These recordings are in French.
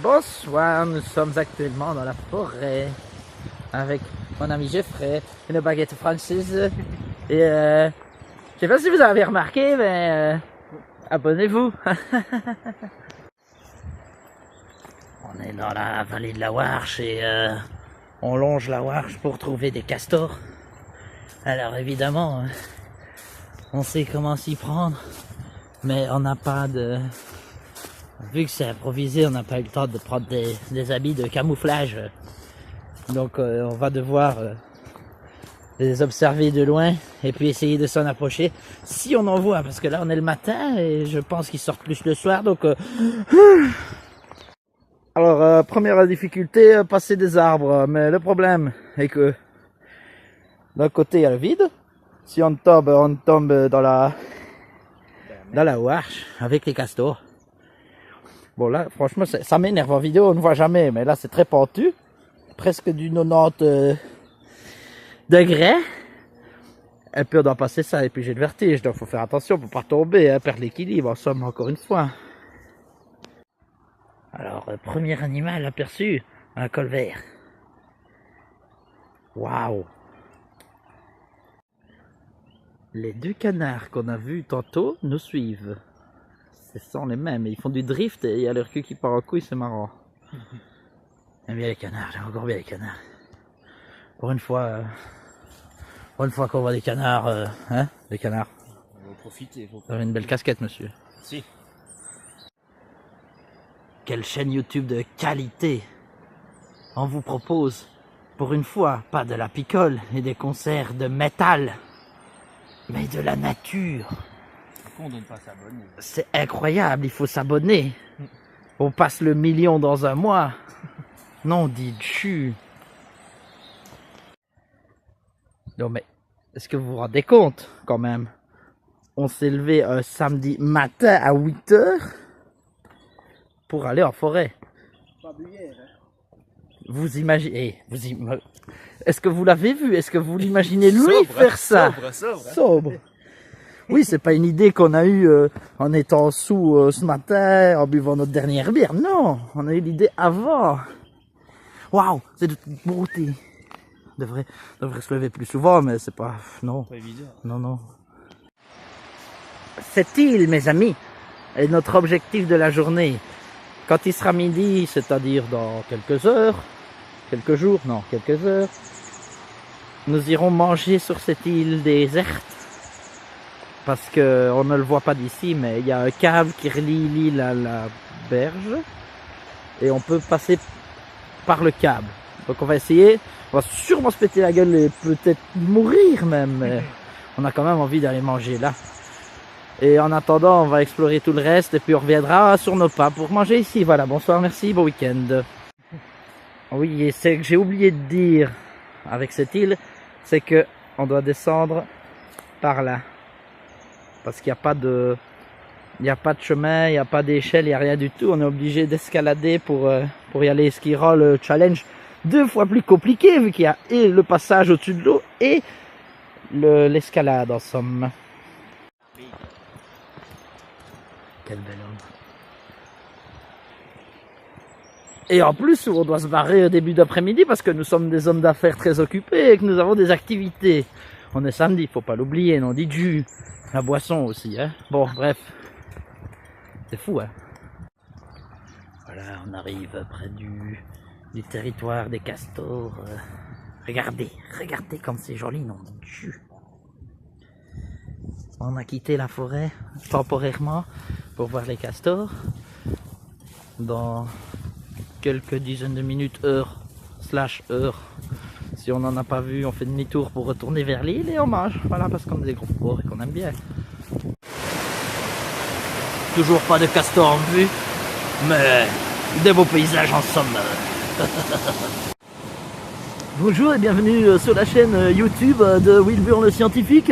Bonsoir, nous sommes actuellement dans la forêt avec mon ami Geoffrey, une baguette française. Et je sais pas si vous avez remarqué, mais abonnez-vous. On est dans la vallée de la Warche et on longe la Warche pour trouver des castors. Alors évidemment, on sait comment s'y prendre, mais on n'a pas de... Vu que c'est improvisé, on n'a pas eu le temps de prendre des habits de camouflage. Donc on va devoir les observer de loin et puis essayer de s'en approcher si on en voit, parce que là on est le matin et je pense qu'ils sortent plus le soir. Donc alors première difficulté, passer des arbres, mais le problème est que d'un côté il y a le vide. Si on tombe dans la Warche avec les castors. Bon là, franchement, ça m'énerve en vidéo, on ne voit jamais, mais là c'est très pentu, presque du 90 degrés. Et puis on doit passer ça, et puis j'ai le vertige, donc faut faire attention pour pas tomber, hein, perdre l'équilibre, en somme, encore une fois. Alors, premier animal aperçu, un colvert. Waouh! Les deux canards qu'on a vus tantôt nous suivent. Ce sont les mêmes, ils font du drift et il y a leur queue qui part en couille, c'est marrant. J'aime bien les canards, j'aime encore bien les canards. Pour une fois qu'on voit des canards, hein, des canards. On va profiter. Vous avez une belle casquette, monsieur. Si. Quelle chaîne YouTube de qualité. On vous propose, pour une fois, pas de la picole et des concerts de métal, mais de la nature. Pourquoi on donne pas s'abonner? C'est incroyable, il faut s'abonner. On passe le million dans un mois. Non, dit chu. Non mais, est-ce que vous vous rendez compte quand même? On s'est levé un samedi matin à 8 h pour aller en forêt. Vous imaginez, est-ce que vous l'avez vu? Est-ce que vous l'imaginez lui faire ça? Sobre. Oui, c'est pas une idée qu'on a eue en étant sous ce matin, en buvant notre dernière bière. Non, on a eu l'idée avant. Waouh, c'est de toute beauté. Devrait se lever plus souvent, mais c'est pas... Non. Pas évident. Non, non. Cette île, mes amis, est notre objectif de la journée. Quand il sera midi, c'est-à-dire dans quelques heures, quelques jours, non, quelques heures, nous irons manger sur cette île déserte. Parce que on ne le voit pas d'ici, mais il y a un câble qui relie l'île à la berge. Et on peut passer par le câble. Donc on va essayer, on va sûrement se péter la gueule et peut-être mourir même. Mais on a quand même envie d'aller manger là. Et en attendant, on va explorer tout le reste et puis on reviendra sur nos pas pour manger ici. Voilà, bonsoir, merci, bon week-end. Oui, et c'est que j'ai oublié de dire avec cette île, c'est que on doit descendre par là. Parce qu'il n'y a pas de... Il n'y a pas de chemin, il n'y a pas d'échelle, il n'y a rien du tout. On est obligé d'escalader pour y aller. Ce qui rend le challenge 2 fois plus compliqué, vu qu'il y a et le passage au-dessus de l'eau et l'escalade en somme. Quel bel homme. Et en plus, on doit se barrer au début d'après-midi parce que nous sommes des hommes d'affaires très occupés et que nous avons des activités. On est samedi, faut pas l'oublier, non, dit jus. La boisson aussi, hein. Bon, bref. C'est fou, hein. Voilà, on arrive près du territoire des castors. Regardez comme c'est joli, non, dit jus. On a quitté la forêt temporairement pour voir les castors. Dans quelques dizaines de minutes, heure. Si on n'en a pas vu, on fait demi-tour pour retourner vers l'île et on mange. Voilà, parce qu'on est des gros porcs et qu'on aime bien. Toujours pas de castor en vue, mais des beaux paysages en somme. Bonjour et bienvenue sur la chaîne YouTube de Wilbur le scientifique.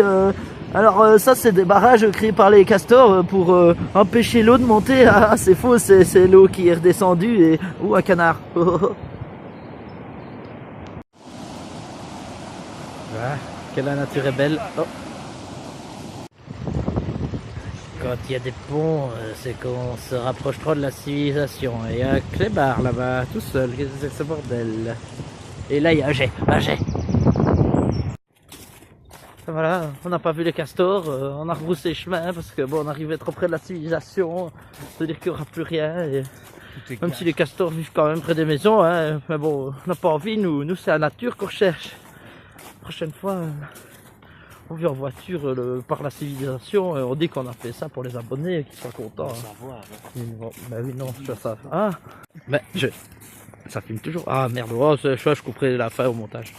Alors ça c'est des barrages créés par les castors pour empêcher l'eau de monter. Ah c'est faux, c'est l'eau qui est redescendue et... Ouh, un canard. Voilà, que la nature est belle. Oh. quand il y a des ponts, c'est qu'on se rapproche trop de la civilisation. Et il y a un clébard là-bas, tout seul, qu'est-ce que c'est que ce bordel? Et là, il y a un jet, un jet. Voilà, on n'a pas vu les castors, on a rebroussé chemin parce que bon, on arrivait trop près de la civilisation, c'est-à-dire qu'il n'y aura plus rien. Et même si les castors vivent quand même près des maisons, hein, mais bon, on n'a pas envie, nous c'est la nature qu'on recherche. La prochaine fois, on vient en voiture par la civilisation et on dit qu'on a fait ça pour les abonnés, qu'ils soient contents. Bah oui, non, je ça. Ah, mais ça filme toujours. Ah merde, oh, je couperai la fin au montage.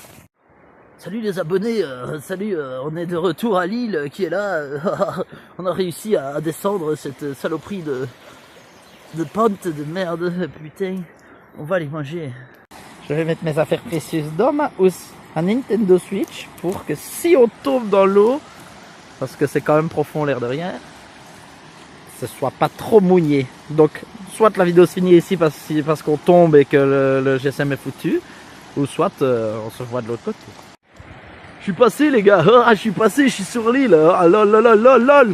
Salut les abonnés, salut, on est de retour à Lille qui est là. On a réussi à descendre cette saloperie de pente de merde, putain. On va aller manger. Je vais mettre mes affaires précieuses dans ma housse à Nintendo Switch pour que si on tombe dans l'eau, parce que c'est quand même profond l'air de rien, ce soit pas trop mouillé. Donc soit la vidéo se finit ici parce qu'on tombe et que le GSM est foutu, ou soit on se voit de l'autre côté. Je suis passé les gars, je suis passé, je suis sur l'île, ah lol lol lol lol.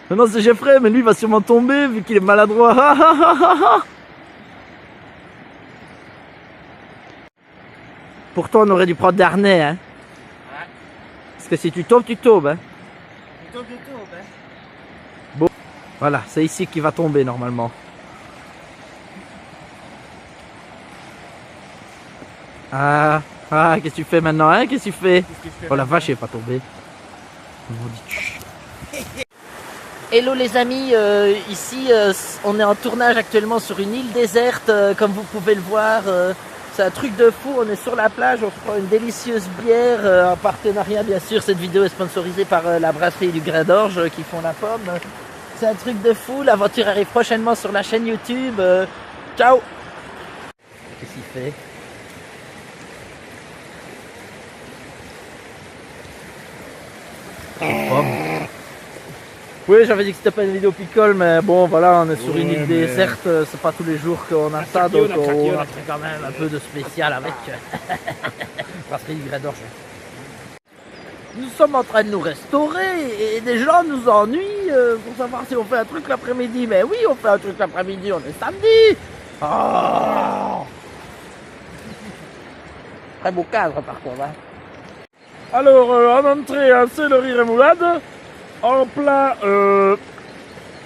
Maintenant c'est Jeffrey, mais lui il va sûrement tomber vu qu'il est maladroit. Pourtant on aurait dû prendre des harnais, hein. Ouais. Parce que si tu tombes, hein. Tu tombes, hein. Bon, voilà, c'est ici qu'il va tomber normalement. Ah, qu'est-ce que tu fais maintenant, hein? Qu'est-ce que tu fais? Oh la vache, il est pas tombé. Hello les amis, ici on est en tournage actuellement sur une île déserte, comme vous pouvez le voir. C'est un truc de fou, on est sur la plage, on se prend une délicieuse bière, en partenariat bien sûr. Cette vidéo est sponsorisée par la brasserie du Grain d'Orge qui font la pomme. C'est un truc de fou, l'aventure arrive prochainement sur la chaîne YouTube. Ciao! Qu'est-ce qu'il fait? Oui, j'avais dit que c'était pas une vidéo picole, mais bon, voilà, on est sur une île déserte, c'est pas tous les jours qu'on a ça, donc on a fait quand même un peu de spécial avec parce qu'il y a du Grain d'Orge. Nous sommes en train de nous restaurer et des gens nous ennuient pour savoir si on fait un truc l'après-midi. Mais oui, on fait un truc l'après-midi, on est samedi. Oh, très beau cadre par contre, hein. Alors, en entrée, un céleri rémoulade. En plat,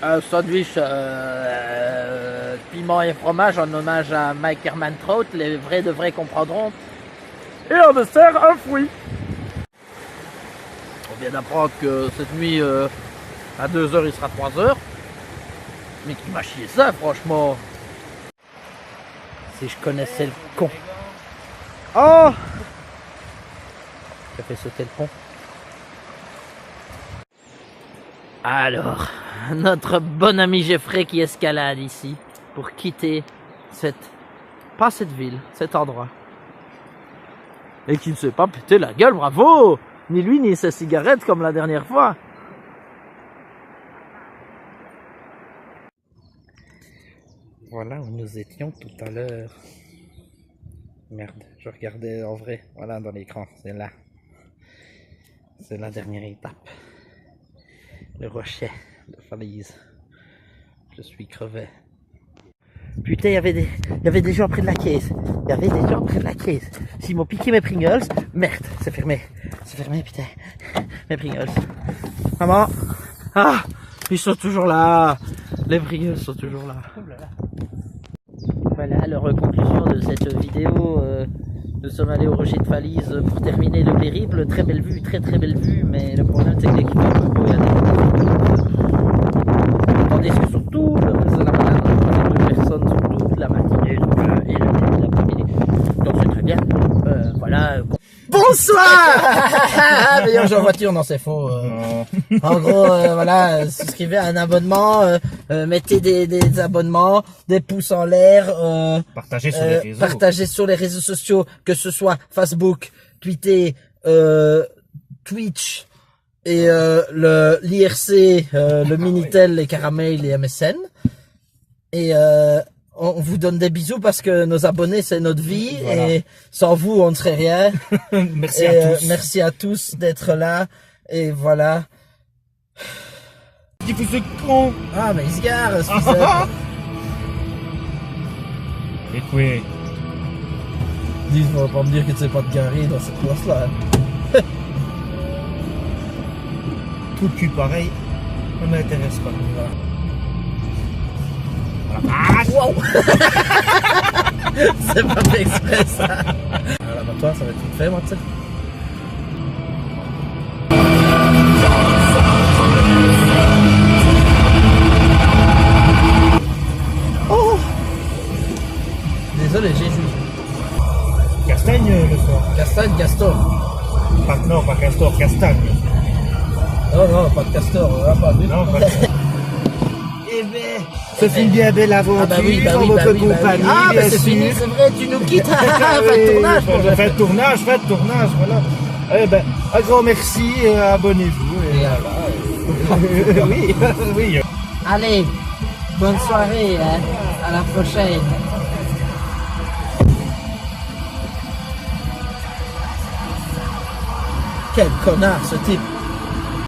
un sandwich piment et fromage en hommage à Mike Ehrmantraut, les vrais de vrais comprendront. Et en dessert, un fruit. On vient d'apprendre que cette nuit, à 2h, il sera 3h. Mais qui m'a chié ça, franchement. Si je connaissais le con. Oh! Ça fait sauter le pont. Alors, notre bon ami Jeffrey qui escalade ici pour quitter pas cette ville, cet endroit. Et qui ne s'est pas pété la gueule, bravo! Ni lui ni sa cigarette comme la dernière fois. Voilà où nous étions tout à l'heure. Merde, je regardais en vrai, voilà dans l'écran, c'est là. C'est la dernière étape. Le rocher de falaise. Je suis crevé. Putain, il y avait des gens près de la caisse. Il y avait des gens près de la caisse. S'ils m'ont piqué mes Pringles, merde, c'est fermé. C'est fermé, putain. Mes Pringles. Maman. Ah, ils sont toujours là. Les Pringles sont toujours là. Voilà leur conclusion de cette vidéo. Nous sommes allés au rocher de Falise pour terminer le périple. Très belle vue, très belle vue, mais le problème c'est que dès qu'il fait un peu beau, il y a des... Tandis que surtout, le reste de la balade, on a 2 personnes sur toute la matinée et le début de l'après-midi. Donc c'est très bien. Voilà. Bonsoir. D'ailleurs, j'ai en voiture, non c'est faux. En gros, voilà, souscrivez à un abonnement, mettez des abonnements, des pouces en l'air, partagez sur les réseaux sociaux, que ce soit Facebook, Twitter, Twitch et l'IRC, le Minitel, les Caramel, les MSN. Et on vous donne des bisous parce que nos abonnés c'est notre vie, voilà. Et sans vous on ne serait rien. Merci à tous. Merci à tous d'être là et voilà. qu'il faut ce con. Ah, mais il se gare, ce fils de... Et quoi? Dis, faut pas me dire que tu sais pas te garer dans cette place-là. Hein. Tout le cul pareil, ne m'intéresse pas. Wow. C'est pas fait exprès, ça. Alors, bah, toi, ça va être vite fait, moi, tu sais. Oh! Désolé, Jésus. Castagne le soir. Castagne, Castor. Non, pas Castor, Castagne. Non, non, pas de Castor, on l'a pas vu. Non, pas Eh ben, ce fut une bien belle aventure Ah bah oui, en votre oui. compagnie, Ah, bah bien c'est sûr. fini, c'est vrai, tu nous quittes. Ah Fais le tournage, mon Jeff. Faites tournage, voilà. Eh ben, un grand merci, abonnez-vous. Et voilà. Oui, oui. Allez, bonne soirée, hein. À la prochaine. Quel connard, ce type.